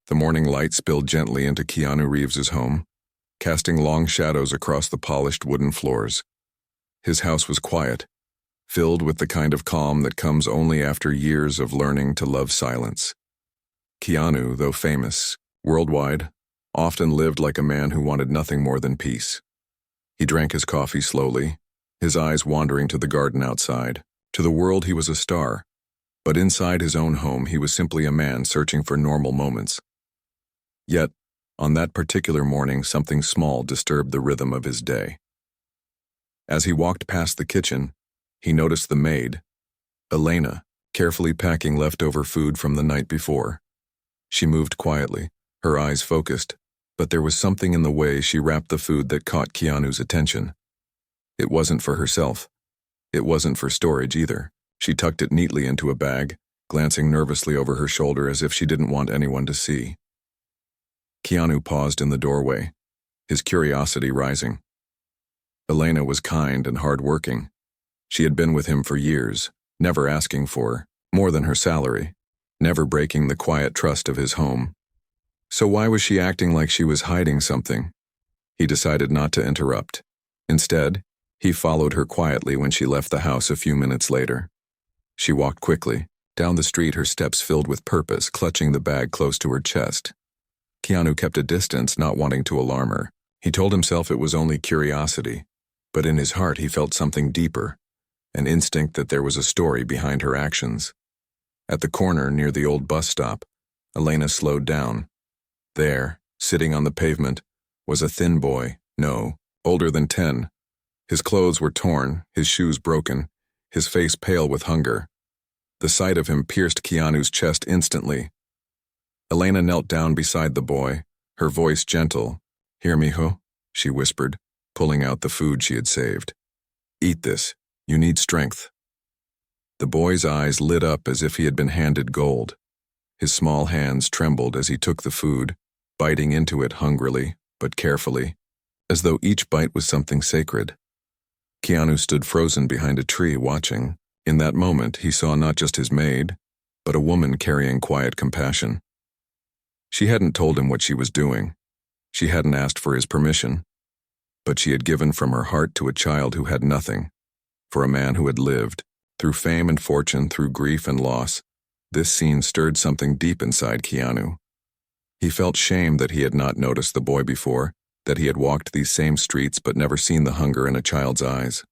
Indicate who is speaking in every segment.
Speaker 1: The morning light spilled gently into Keanu Reeves's home, casting long shadows across the polished wooden floors. His house was quiet, filled with the kind of calm that comes only after years of learning to love silence. Keanu, though famous, worldwide, often lived like a man who wanted nothing more than peace. He drank his coffee slowly, his eyes wandering to the garden outside. To the world he was a star, but inside his own home he was simply a man searching for normal moments. Yet, on that particular morning, something small disturbed the rhythm of his day. As he walked past the kitchen, he noticed the maid, Elena, carefully packing leftover food from the night before. She moved quietly, her eyes focused, but there was something in the way she wrapped the food that caught Keanu's attention. It wasn't for herself. It wasn't for storage either. She tucked it neatly into a bag, glancing nervously over her shoulder as if she didn't want anyone to see. Keanu paused in the doorway, his curiosity rising. Elena was kind and hard-working. She had been with him for years, never asking for more than her salary, never breaking the quiet trust of his home. So why was she acting like she was hiding something? He decided not to interrupt. Instead, he followed her quietly when she left the house a few minutes later. She walked quickly, down the street, her steps filled with purpose, clutching the bag close to her chest. Keanu kept a distance, not wanting to alarm her. He told himself it was only curiosity, but in his heart he felt something deeper, an instinct that there was a story behind her actions. At the corner near the old bus stop, Elena slowed down. There, sitting on the pavement, was a thin boy, older than 10. His clothes were torn, his shoes broken, his face pale with hunger. The sight of him pierced Keanu's chest instantly. Elena knelt down beside the boy, her voice gentle. "Hear me, ho?" she whispered, pulling out the food she had saved. "Eat this. You need strength." The boy's eyes lit up as if he had been handed gold. His small hands trembled as he took the food, biting into it hungrily, but carefully, as though each bite was something sacred. Keanu stood frozen behind a tree, watching. In that moment, he saw not just his maid, but a woman carrying quiet compassion. She hadn't told him what she was doing. She hadn't asked for his permission, but she had given from her heart to a child who had nothing, for a man who had lived, through fame and fortune, through grief and loss. This scene stirred something deep inside Keanu. He felt shame that he had not noticed the boy before, that he had walked these same streets but never seen the hunger in a child's eyes.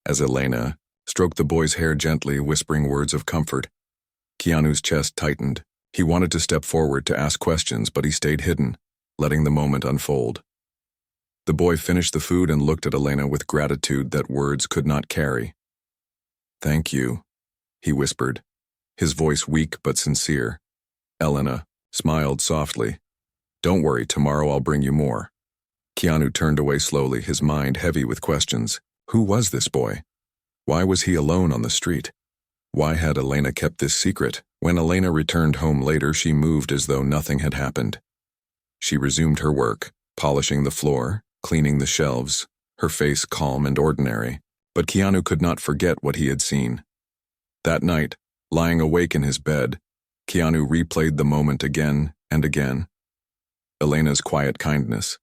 Speaker 1: As Elena stroked the boy's hair gently, whispering words of comfort, Keanu's chest tightened. He wanted to step forward to ask questions, but he stayed hidden, letting the moment unfold. The boy finished the food and looked at Elena with gratitude that words could not carry. "Thank you," he whispered, his voice weak but sincere. Elena smiled softly. "Don't worry, tomorrow I'll bring you more." Keanu turned away slowly, his mind heavy with questions. Who was this boy? Why was he alone on the street? Why had Elena kept this secret? When Elena returned home later, she moved as though nothing had happened. She resumed her work, polishing the floor, cleaning the shelves, her face calm and ordinary. But Keanu could not forget what he had seen. That night, lying awake in his bed, Keanu replayed the moment again and again. Elena's quiet kindness,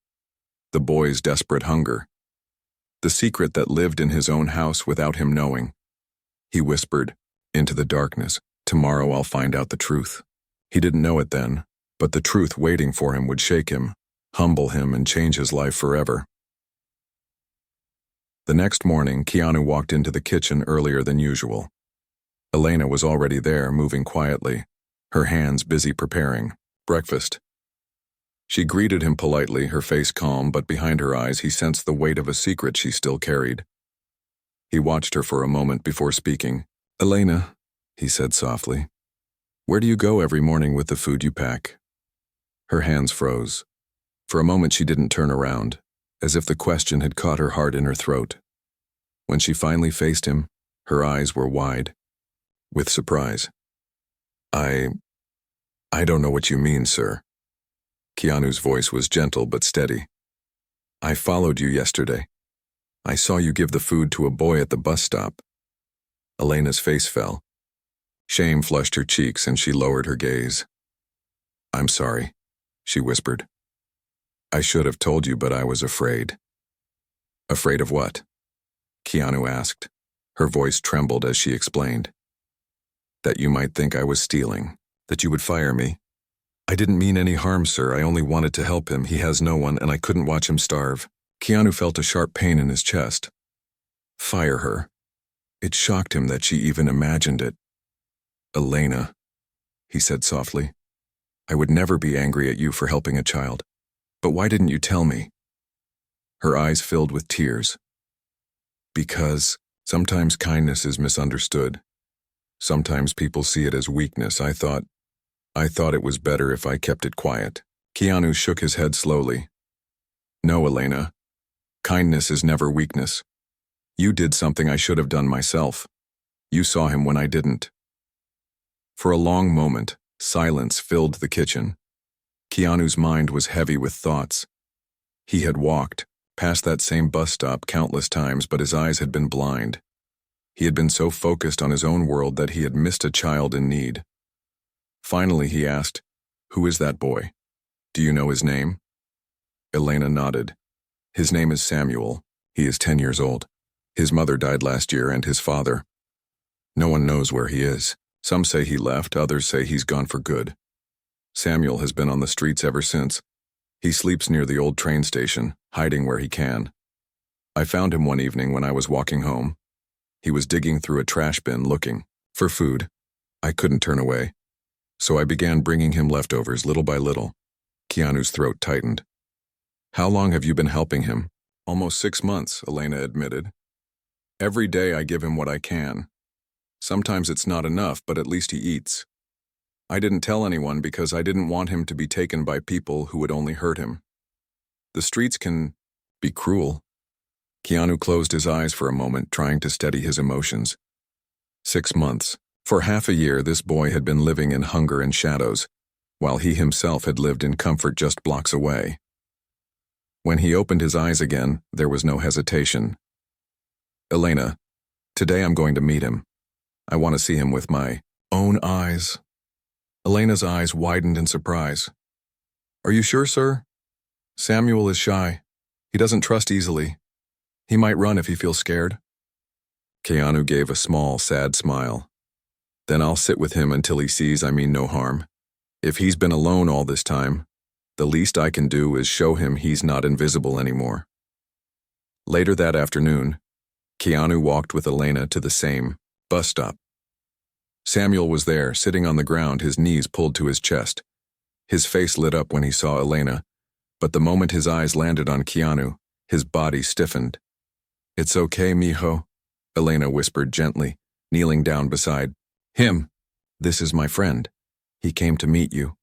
Speaker 1: the boy's desperate hunger, the secret that lived in his own house without him knowing. He whispered into the darkness, "Tomorrow I'll find out the truth." He didn't know it then, but the truth waiting for him would shake him, humble him, and change his life forever. The next morning, Keanu walked into the kitchen earlier than usual. Elena was already there, moving quietly, her hands busy preparing breakfast. She greeted him politely, her face calm, but behind her eyes he sensed the weight of a secret she still carried. He watched her for a moment before speaking. "Elena," he said softly, "where do you go every morning with the food you pack?" Her hands froze. For a moment she didn't turn around, as if the question had caught her heart in her throat. When she finally faced him, her eyes were wide, with surprise. I don't know what you mean, sir." Keanu's voice was gentle but steady. "I followed you yesterday. I saw you give the food to a boy at the bus stop." Elena's face fell. Shame flushed her cheeks and she lowered her gaze. I'm sorry, she whispered. I should have told you, but I was afraid. Afraid of what? Keanu asked. Her voice trembled as she explained. That you might think I was stealing, that you would fire me. I didn't mean any harm, sir. I only wanted to help him. He has no one, and I couldn't watch him starve. Keanu felt a sharp pain in his chest. Fire her. It shocked him that she even imagined it. Elena, he said softly. I would never be angry at you for helping a child. But why didn't you tell me? Her eyes filled with tears. Because sometimes kindness is misunderstood. Sometimes people see it as weakness. I thought it was better if I kept it quiet. Keanu shook his head slowly. No, Elena. Kindness is never weakness. You did something I should have done myself. You saw him when I didn't. For a long moment, silence filled the kitchen. Keanu's mind was heavy with thoughts. He had walked past that same bus stop countless times, but his eyes had been blind. He had been so focused on his own world that he had missed a child in need. Finally, he asked, Who is that boy? Do you know his name? Elena nodded. His name is Samuel. He is 10 years old. His mother died last year, and his father. No one knows where he is. Some say he left, others say he's gone for good. Samuel has been on the streets ever since. He sleeps near the old train station, hiding where he can. I found him one evening when I was walking home. He was digging through a trash bin looking for food. I couldn't turn away, so I began bringing him leftovers little by little. Keanu's throat tightened. How long have you been helping him? Almost 6 months, Elena admitted. Every day I give him what I can. Sometimes it's not enough, but at least he eats. I didn't tell anyone because I didn't want him to be taken by people who would only hurt him. The streets can be cruel. Keanu closed his eyes for a moment, trying to steady his emotions. 6 months. For half a year, this boy had been living in hunger and shadows, while he himself had lived in comfort just blocks away. When he opened his eyes again, there was no hesitation. Elena, today I'm going to meet him. I want to see him with my own eyes. Elena's eyes widened in surprise. Are you sure, sir? Samuel is shy. He doesn't trust easily. He might run if he feels scared. Keanu gave a small, sad smile. Then I'll sit with him until he sees I mean no harm. If he's been alone all this time, the least I can do is show him he's not invisible anymore. Later that afternoon, Keanu walked with Elena to the same bus stop. Samuel was there, sitting on the ground, his knees pulled to his chest. His face lit up when he saw Elena, but the moment his eyes landed on Keanu, his body stiffened. It's okay, mijo, Elena whispered gently, kneeling down beside him. This is my friend. He came to meet you.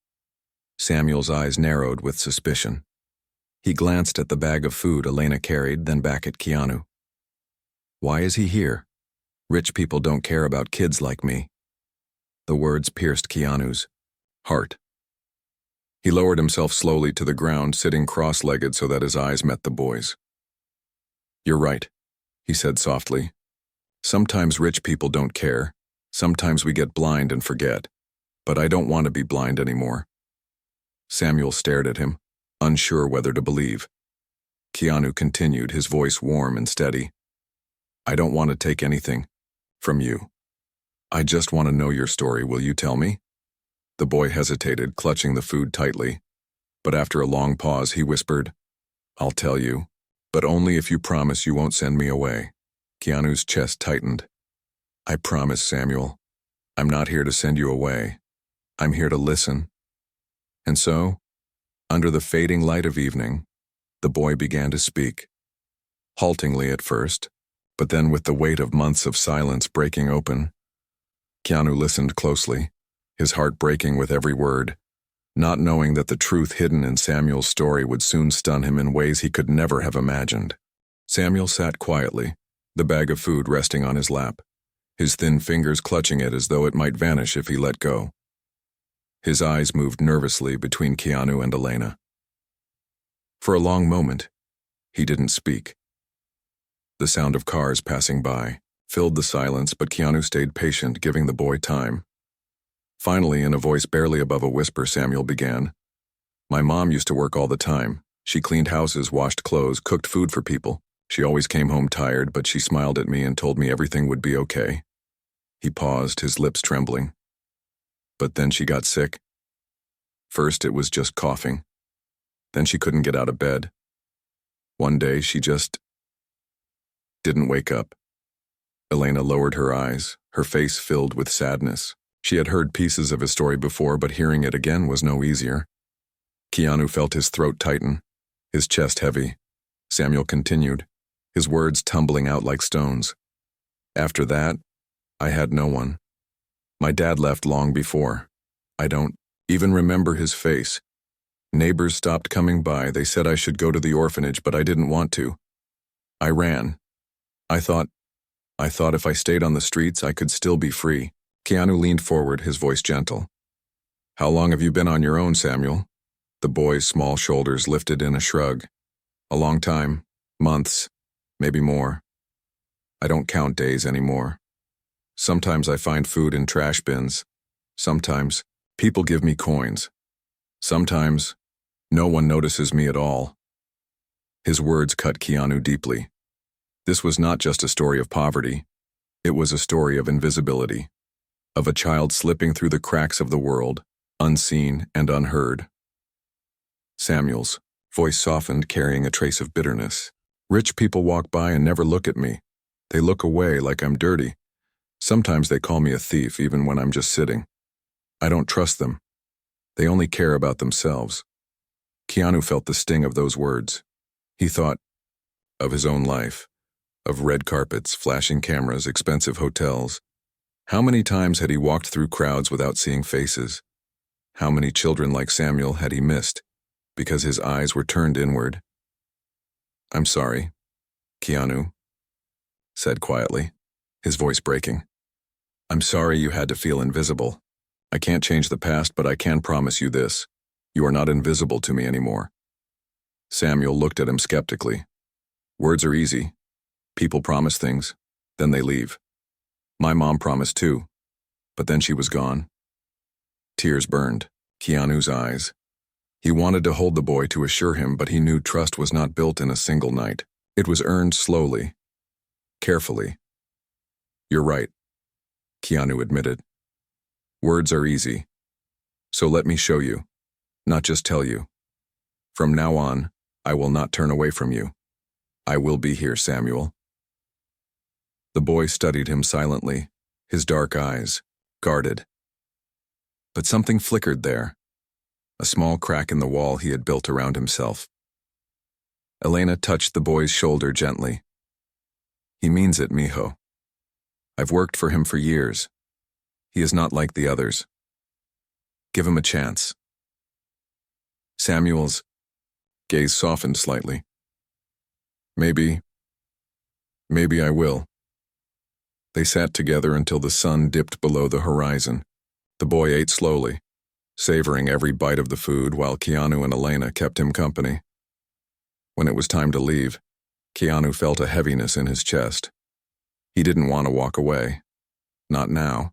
Speaker 1: Samuel's eyes narrowed with suspicion. He glanced at the bag of food Elena carried, then back at Keanu. Why is he here? Rich people don't care about kids like me. The words pierced Keanu's heart. He lowered himself slowly to the ground, sitting cross-legged so that his eyes met the boy's. You're right, he said softly. Sometimes rich people don't care. Sometimes we get blind and forget. But I don't want to be blind anymore. Samuel stared at him, unsure whether to believe. Keanu continued, his voice warm and steady. I don't want to take anything from you. I just want to know your story. Will you tell me? The boy hesitated, clutching the food tightly. But after a long pause, he whispered, I'll tell you, but only if you promise you won't send me away. Keanu's chest tightened. I promise, Samuel. I'm not here to send you away. I'm here to listen. And so, under the fading light of evening, the boy began to speak. Haltingly at first, but then with the weight of months of silence breaking open. Keanu listened closely, his heart breaking with every word, not knowing that the truth hidden in Samuel's story would soon stun him in ways he could never have imagined. Samuel sat quietly, the bag of food resting on his lap, his thin fingers clutching it as though it might vanish if he let go. His eyes moved nervously between Keanu and Elena. For a long moment, he didn't speak. The sound of cars passing by filled the silence, but Keanu stayed patient, giving the boy time. Finally, in a voice barely above a whisper, Samuel began. My mom used to work all the time. She cleaned houses, washed clothes, cooked food for people. She always came home tired, but she smiled at me and told me everything would be okay. He paused, his lips trembling. But then she got sick. First, it was just coughing. Then she couldn't get out of bed. One day, she just didn't wake up. Elena lowered her eyes, her face filled with sadness. She had heard pieces of his story before, but hearing it again was no easier. Keanu felt his throat tighten, his chest heavy. Samuel continued, his words tumbling out like stones. After that, I had no one. My dad left long before. I don't even remember his face. Neighbors stopped coming by. They said I should go to the orphanage, but I didn't want to. I ran. I thought if I stayed on the streets, I could still be free. Keanu leaned forward, his voice gentle. How long have you been on your own, Samuel? The boy's small shoulders lifted in a shrug. A long time. Months. Maybe more. I don't count days anymore. Sometimes I find food in trash bins. Sometimes people give me coins. Sometimes no one notices me at all. His words cut Keanu deeply. This was not just a story of poverty. It was a story of invisibility, of a child slipping through the cracks of the world, unseen and unheard. Samuel's voice softened, carrying a trace of bitterness. Rich people walk by and never look at me. They look away like I'm dirty. Sometimes they call me a thief, even when I'm just sitting. I don't trust them. They only care about themselves. Keanu felt the sting of those words. He thought of his own life, of red carpets, flashing cameras, expensive hotels. How many times had he walked through crowds without seeing faces? How many children like Samuel had he missed, because his eyes were turned inward? I'm sorry, Keanu said quietly, his voice breaking. I'm sorry you had to feel invisible. I can't change the past, but I can promise you this. You are not invisible to me anymore. Samuel looked at him skeptically. Words are easy. People promise things, then they leave. My mom promised too, but then she was gone. Tears burned Keanu's eyes. He wanted to hold the boy to assure him, but he knew trust was not built in a single night. It was earned slowly, carefully. You're right, Keanu admitted. Words are easy. So let me show you, not just tell you. From now on, I will not turn away from you. I will be here, Samuel. The boy studied him silently, his dark eyes guarded. But something flickered there, a small crack in the wall he had built around himself. Elena touched the boy's shoulder gently. He means it, mijo. I've worked for him for years. He is not like the others. Give him a chance. Samuel's gaze softened slightly. Maybe I will. They sat together until the sun dipped below the horizon. The boy ate slowly, savoring every bite of the food while Keanu and Elena kept him company. When it was time to leave, Keanu felt a heaviness in his chest. He didn't want to walk away. Not now.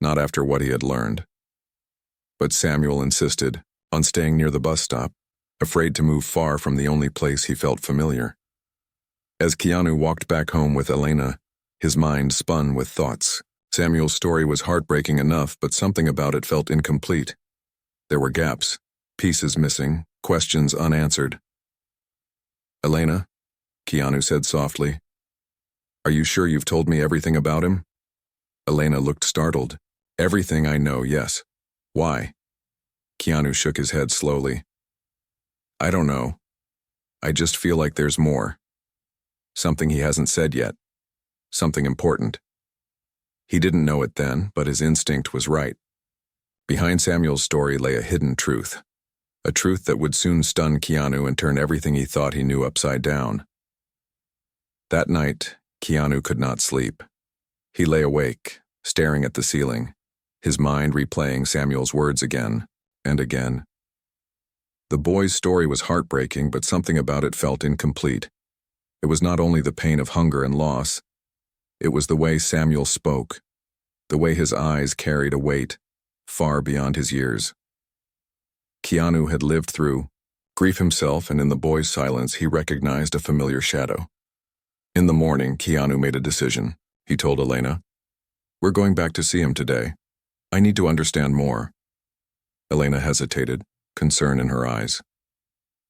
Speaker 1: Not after what he had learned. But Samuel insisted on staying near the bus stop, afraid to move far from the only place he felt familiar. As Keanu walked back home with Elena, his mind spun with thoughts. Samuel's story was heartbreaking enough, but something about it felt incomplete. There were gaps, pieces missing, questions unanswered. Elena, Keanu said softly, are you sure you've told me everything about him? Elena looked startled. Everything I know, yes. Why? Keanu shook his head slowly. I don't know. I just feel like there's more. Something he hasn't said yet. Something important. He didn't know it then, but his instinct was right. Behind Samuel's story lay a hidden truth. A truth that would soon stun Keanu and turn everything he thought he knew upside down. That night, Keanu could not sleep. He lay awake, staring at the ceiling, his mind replaying Samuel's words again and again. The boy's story was heartbreaking, but something about it felt incomplete. It was not only the pain of hunger and loss. It was the way Samuel spoke, the way his eyes carried a weight, far beyond his years. Keanu had lived through grief himself, and in the boy's silence he recognized a familiar shadow. In the morning, Keanu made a decision. He told Elena, "We're going back to see him today. I need to understand more." Elena hesitated, concern in her eyes.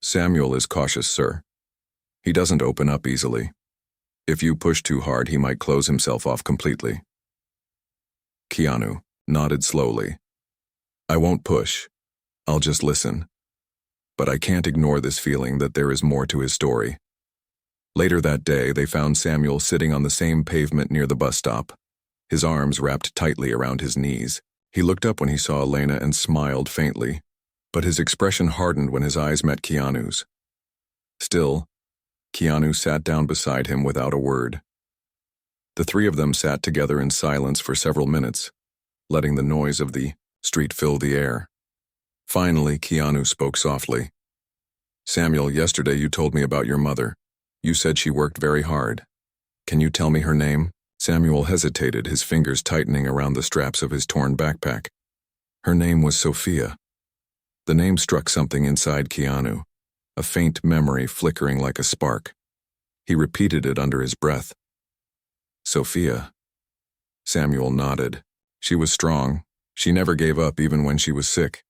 Speaker 1: "Samuel is cautious, sir. He doesn't open up easily. If you push too hard, he might close himself off completely." Keanu nodded slowly. "I won't push. I'll just listen. But I can't ignore this feeling that there is more to his story." Later that day, they found Samuel sitting on the same pavement near the bus stop, his arms wrapped tightly around his knees. He looked up when he saw Elena and smiled faintly, but his expression hardened when his eyes met Keanu's. Still, Keanu sat down beside him without a word. The three of them sat together in silence for several minutes, letting the noise of the street fill the air. Finally, Keanu spoke softly. "Samuel, yesterday you told me about your mother. You said she worked very hard. Can you tell me her name?" Samuel hesitated, his fingers tightening around the straps of his torn backpack. Her name was Sophia. The name struck something inside Keanu, a faint memory flickering like a spark. He repeated it under his breath. "Sophia." Samuel nodded. "She was strong. She never gave up even when she was sick.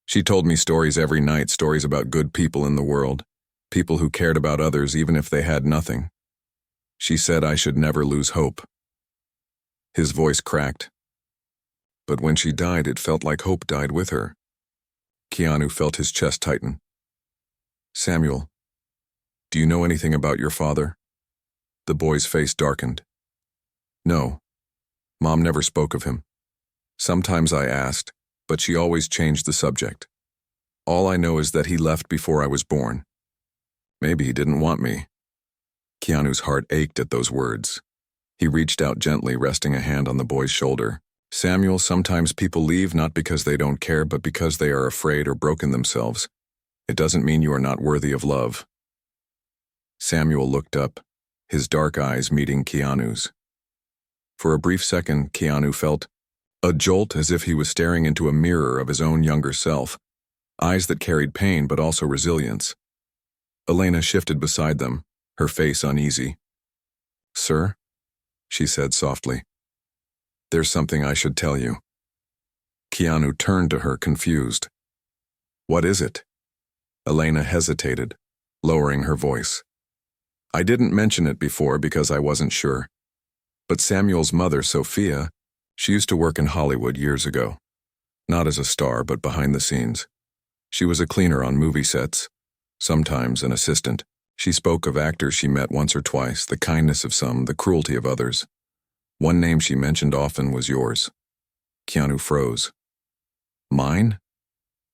Speaker 1: She told me stories every night, stories about good people in the world, people who cared about others even if they had nothing. She said I should never lose hope." His voice cracked. But when she died, it felt like hope died with her. Keanu felt his chest tighten. "Samuel, do you know anything about your father?" The boy's face darkened. "No. Mom never spoke of him. Sometimes I asked, but she always changed the subject. All I know is that he left before I was born. Maybe he didn't want me." Keanu's heart ached at those words. He reached out gently, resting a hand on the boy's shoulder. "Samuel, sometimes people leave not because they don't care, but because they are afraid or broken themselves. It doesn't mean you are not worthy of love." Samuel looked up, his dark eyes meeting Keanu's. For a brief second, Keanu felt a jolt, as if he was staring into a mirror of his own younger self, eyes that carried pain but also resilience. Elena shifted beside them, her face uneasy. "Sir?" she said softly. "There's something I should tell you." Keanu turned to her, confused. "What is it?" Elena hesitated, lowering her voice. "I didn't mention it before because I wasn't sure. But Samuel's mother, Sophia, she used to work in Hollywood years ago. Not as a star, but behind the scenes. She was a cleaner on movie sets, sometimes an assistant. She spoke of actors she met once or twice, the kindness of some, the cruelty of others. One name she mentioned often was yours." Keanu froze. "Mine?"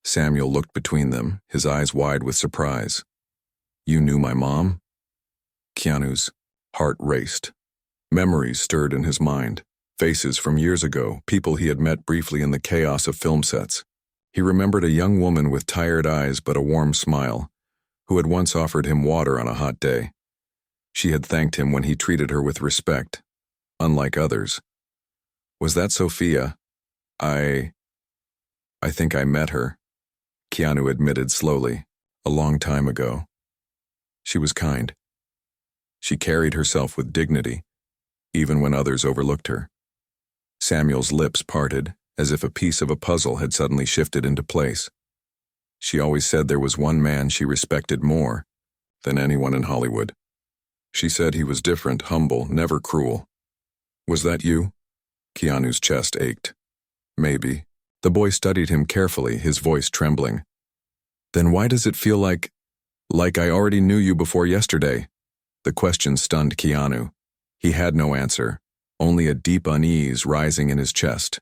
Speaker 1: Samuel looked between them, his eyes wide with surprise. "You knew my mom?" Keanu's heart raced. Memories stirred in his mind. Faces from years ago, people he had met briefly in the chaos of film sets. He remembered a young woman with tired eyes but a warm smile, who had once offered him water on a hot day. She had thanked him when he treated her with respect, unlike others. "Was that Sophia? I think I met her," Keanu admitted slowly, "a long time ago. She was kind. She carried herself with dignity, even when others overlooked her." Samuel's lips parted, as if a piece of a puzzle had suddenly shifted into place. "She always said there was one man she respected more than anyone in Hollywood. She said he was different, humble, never cruel. Was that you?" Keanu's chest ached. "Maybe." The boy studied him carefully, his voice trembling. "Then why does it feel like I already knew you before yesterday?" The question stunned Keanu. He had no answer, only a deep unease rising in his chest.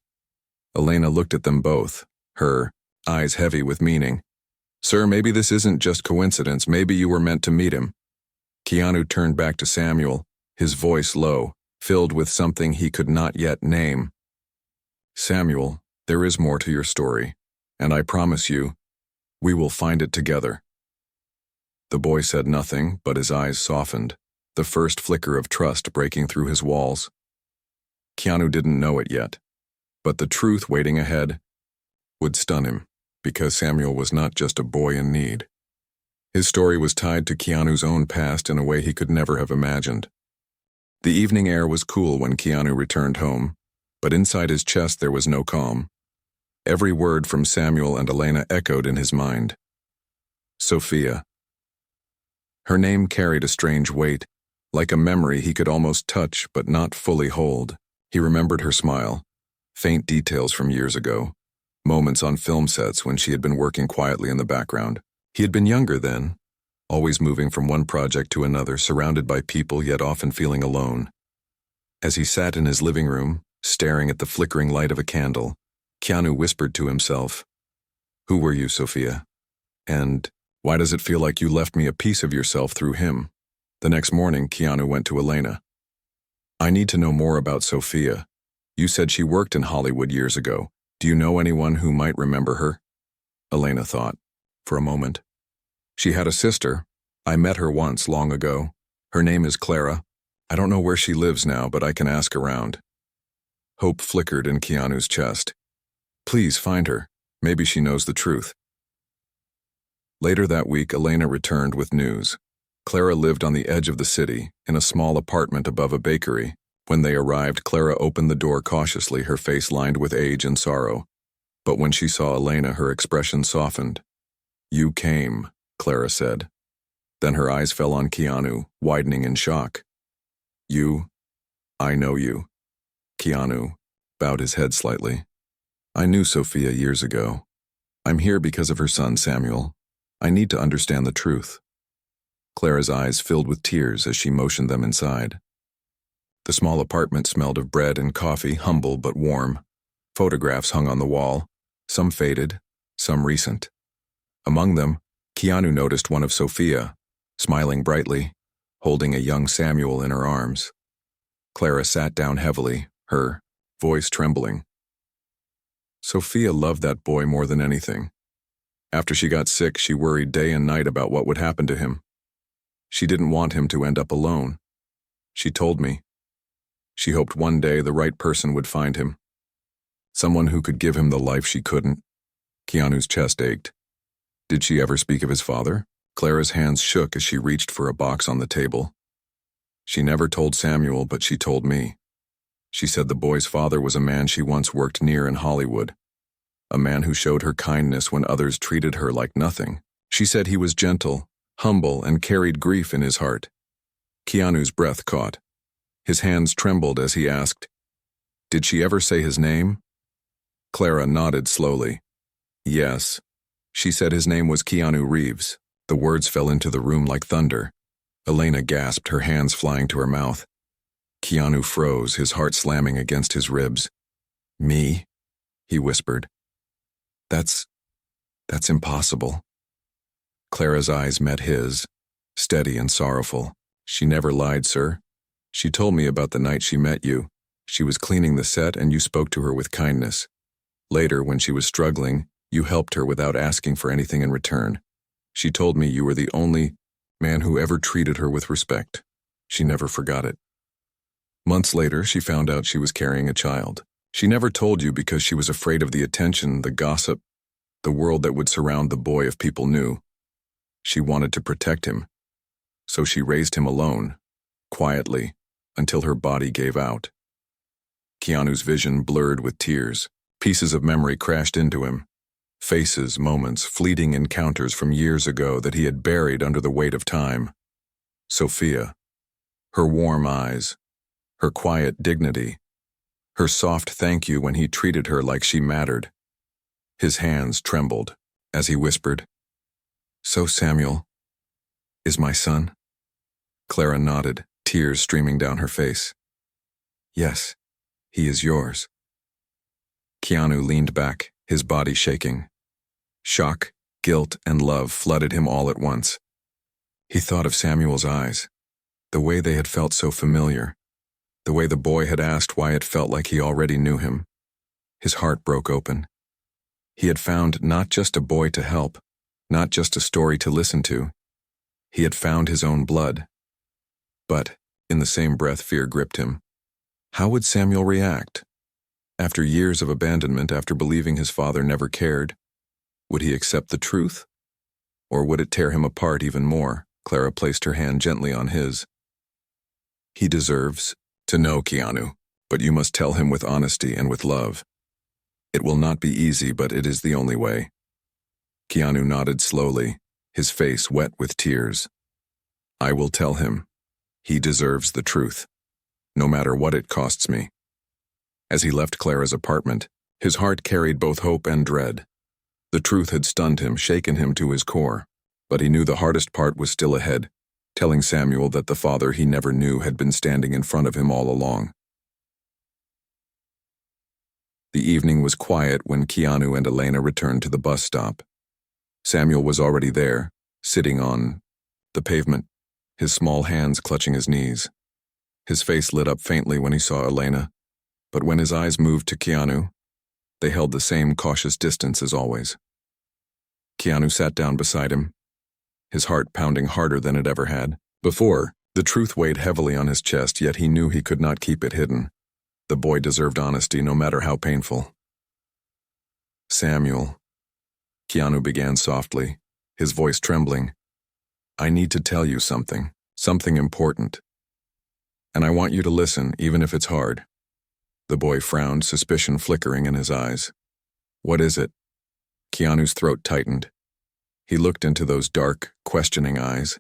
Speaker 1: Elena looked at them both, her eyes heavy with meaning. "Sir, maybe this isn't just coincidence. Maybe you were meant to meet him." Keanu turned back to Samuel, his voice low, filled with something he could not yet name. "Samuel, there is more to your story, and I promise you, we will find it together." The boy said nothing, but his eyes softened, the first flicker of trust breaking through his walls. Keanu didn't know it yet, but the truth waiting ahead would stun him, because Samuel was not just a boy in need. His story was tied to Keanu's own past in a way he could never have imagined. The evening air was cool when Keanu returned home, but inside his chest there was no calm. Every word from Samuel and Elena echoed in his mind. Sophia. Her name carried a strange weight, like a memory he could almost touch but not fully hold. He remembered her smile, faint details from years ago, moments on film sets when she had been working quietly in the background. He had been younger then, always moving from one project to another, surrounded by people yet often feeling alone. As he sat in his living room, staring at the flickering light of a candle, Keanu whispered to himself, "Who were you, Sophia? And why does it feel like you left me a piece of yourself through him?" The next morning, Keanu went to Elena. "I need to know more about Sophia. You said she worked in Hollywood years ago. Do you know anyone who might remember her?" Elena thought, for a moment. "She had a sister. I met her once, long ago. Her name is Clara. I don't know where she lives now, but I can ask around." Hope flickered in Keanu's chest. "Please find her. Maybe she knows the truth." Later that week, Elena returned with news. Clara lived on the edge of the city, in a small apartment above a bakery. When they arrived, Clara opened the door cautiously, her face lined with age and sorrow. But when she saw Elena, her expression softened. "You came," Clara said. Then her eyes fell on Keanu, widening in shock. "You? I know you." Keanu bowed his head slightly. "I knew Sophia years ago. I'm here because of her son, Samuel. I need to understand the truth." Clara's eyes filled with tears as she motioned them inside. The small apartment smelled of bread and coffee, humble but warm. Photographs hung on the wall, some faded, some recent. Among them, Keanu noticed one of Sophia, smiling brightly, holding a young Samuel in her arms. Clara sat down heavily, her voice trembling. Sophia loved that boy more than anything. After she got sick, she worried day and night about what would happen to him. She didn't want him to end up alone. She told me. She hoped one day the right person would find him. Someone who could give him the life she couldn't. Keanu's chest ached. Did she ever speak of his father? Clara's hands shook as she reached for a box on the table. She never told Samuel, but she told me. She said the boy's father was a man she once worked near in Hollywood. A man who showed her kindness when others treated her like nothing. She said he was gentle, humble, and carried grief in his heart. Keanu's breath caught. His hands trembled as he asked, "Did she ever say his name?" Clara nodded slowly. "Yes. She said his name was Keanu Reeves." The words fell into the room like thunder. Elena gasped, her hands flying to her mouth. Keanu froze, his heart slamming against his ribs. "Me?" he whispered. That's impossible." Clara's eyes met his, steady and sorrowful. "She never lied, sir. She told me about the night she met you. She was cleaning the set and you spoke to her with kindness. Later, when she was struggling, you helped her without asking for anything in return. She told me you were the only man who ever treated her with respect. She never forgot it. Months later, she found out she was carrying a child. She never told you because she was afraid of the attention, the gossip, the world that would surround the boy if people knew. She wanted to protect him. So she raised him alone, quietly, until her body gave out." Keanu's vision blurred with tears. Pieces of memory crashed into him. Faces, moments, fleeting encounters from years ago that he had buried under the weight of time. Sophia. Her warm eyes. Her quiet dignity. Her soft thank you when he treated her like she mattered. His hands trembled as he whispered, "So Samuel is my son?" Clara nodded, tears streaming down her face. "Yes, he is yours." Keanu leaned back, his body shaking. Shock, guilt, and love flooded him all at once. He thought of Samuel's eyes, the way they had felt so familiar, the way the boy had asked why it felt like he already knew him. His heart broke open. He had found not just a boy to help, not just a story to listen to. He had found his own blood. But, in the same breath, fear gripped him. How would Samuel react? After years of abandonment, after believing his father never cared, would he accept the truth? Or would it tear him apart even more? Clara placed her hand gently on his. He deserves to know, Keanu, but you must tell him with honesty and with love. It will not be easy, but it is the only way. Keanu nodded slowly, his face wet with tears. I will tell him. He deserves the truth, no matter what it costs me. As he left Clara's apartment, his heart carried both hope and dread. The truth had stunned him, shaken him to his core, but he knew the hardest part was still ahead, telling Samuel that the father he never knew had been standing in front of him all along. The evening was quiet when Keanu and Elena returned to the bus stop. Samuel was already there, sitting on the pavement, his small hands clutching his knees. His face lit up faintly when he saw Elena, but when his eyes moved to Keanu, they held the same cautious distance as always. Keanu sat down beside him, his heart pounding harder than it ever had. Before, the truth weighed heavily on his chest, yet he knew he could not keep it hidden. The boy deserved honesty, no matter how painful. Samuel, Keanu began softly, his voice trembling. I need to tell you something important. And I want you to listen, even if it's hard. The boy frowned, suspicion flickering in his eyes. What is it? Keanu's throat tightened. He looked into those dark, questioning eyes,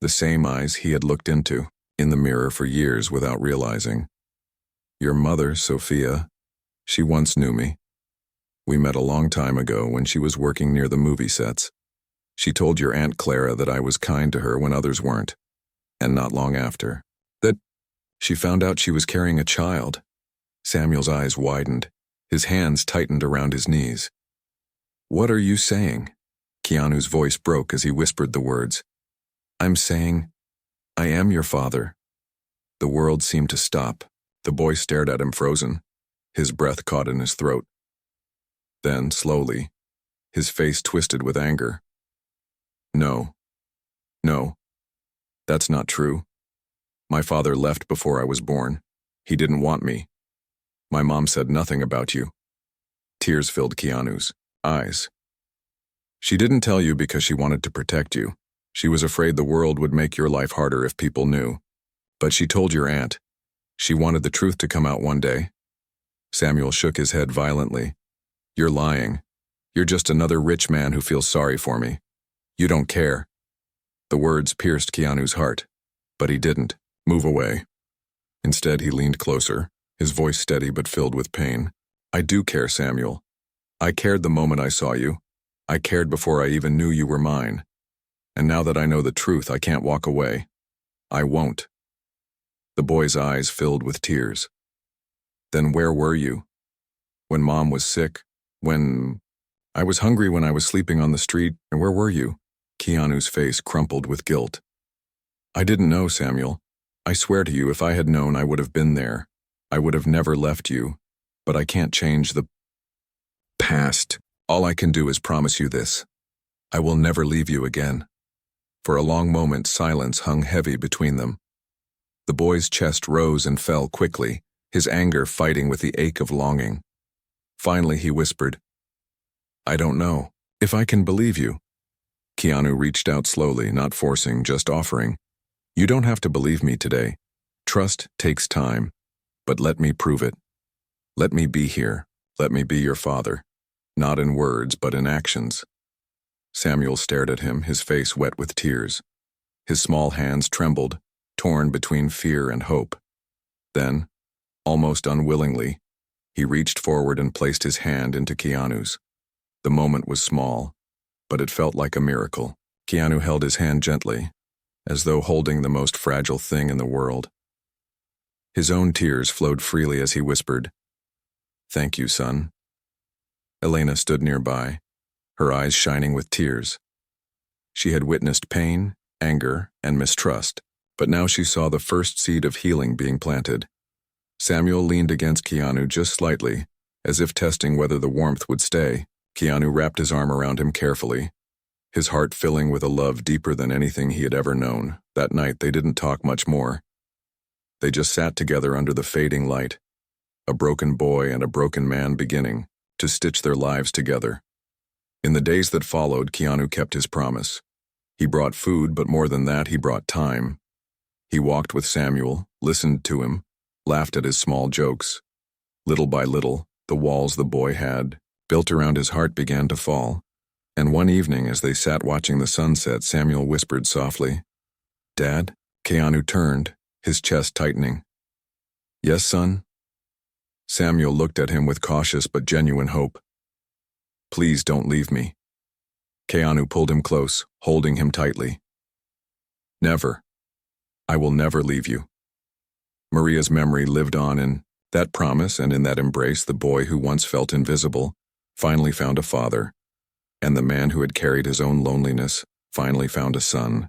Speaker 1: the same eyes he had looked into in the mirror for years without realizing. Your mother, Sophia, she once knew me. We met a long time ago when she was working near the movie sets. She told your Aunt Clara that I was kind to her when others weren't, and not long after, that she found out she was carrying a child. Samuel's eyes widened, his hands tightened around his knees. What are you saying? Keanu's voice broke as he whispered the words. I'm saying, I am your father. The world seemed to stop. The boy stared at him frozen, his breath caught in his throat. Then, slowly, his face twisted with anger. No, that's not true. My father left before I was born. He didn't want me. My mom said nothing about you. Tears filled Keanu's eyes. She didn't tell you because she wanted to protect you. She was afraid the world would make your life harder if people knew. But she told your aunt. She wanted the truth to come out one day. Samuel shook his head violently. You're lying. You're just another rich man who feels sorry for me. You don't care. The words pierced Keanu's heart, but he didn't move away. Instead, he leaned closer, his voice steady but filled with pain. I do care, Samuel. I cared the moment I saw you. I cared before I even knew you were mine. And now that I know the truth, I can't walk away. I won't. The boy's eyes filled with tears. Then where were you? When Mom was sick? When I was hungry, when I was sleeping on the street? And where were you? Keanu's face crumpled with guilt. I didn't know, Samuel. I swear to you, if I had known, I would have been there. I would have never left you. But I can't change the past. All I can do is promise you this. I will never leave you again. For a long moment, silence hung heavy between them. The boy's chest rose and fell quickly, his anger fighting with the ache of longing. Finally, he whispered, I don't know if I can believe you. Keanu reached out slowly, not forcing, just offering. You don't have to believe me today. Trust takes time, but let me prove it. Let me be here. Let me be your father. Not in words, but in actions. Samuel stared at him, his face wet with tears. His small hands trembled, torn between fear and hope. Then, almost unwillingly, he reached forward and placed his hand into Keanu's. The moment was small, but it felt like a miracle. Keanu held his hand gently, as though holding the most fragile thing in the world. His own tears flowed freely as he whispered, Thank you, son. Elena stood nearby, her eyes shining with tears. She had witnessed pain, anger, and mistrust, but now she saw the first seed of healing being planted. Samuel leaned against Keanu just slightly, as if testing whether the warmth would stay. Keanu wrapped his arm around him carefully, his heart filling with a love deeper than anything he had ever known. That night they didn't talk much more. They just sat together under the fading light, a broken boy and a broken man beginning to stitch their lives together. In the days that followed, Keanu kept his promise. He brought food, but more than that, he brought time. He walked with Samuel, listened to him, laughed at his small jokes. Little by little, the walls the boy had built around his heart began to fall, and one evening as they sat watching the sunset, Samuel whispered softly, "Dad?" Keanu turned, his chest tightening. "Yes, son?" Samuel looked at him with cautious but genuine hope. "Please don't leave me." Keanu pulled him close, holding him tightly. "Never. I will never leave you." Maria's memory lived on in that promise, and in that embrace the boy who once felt invisible finally found a father, and the man who had carried his own loneliness finally found a son.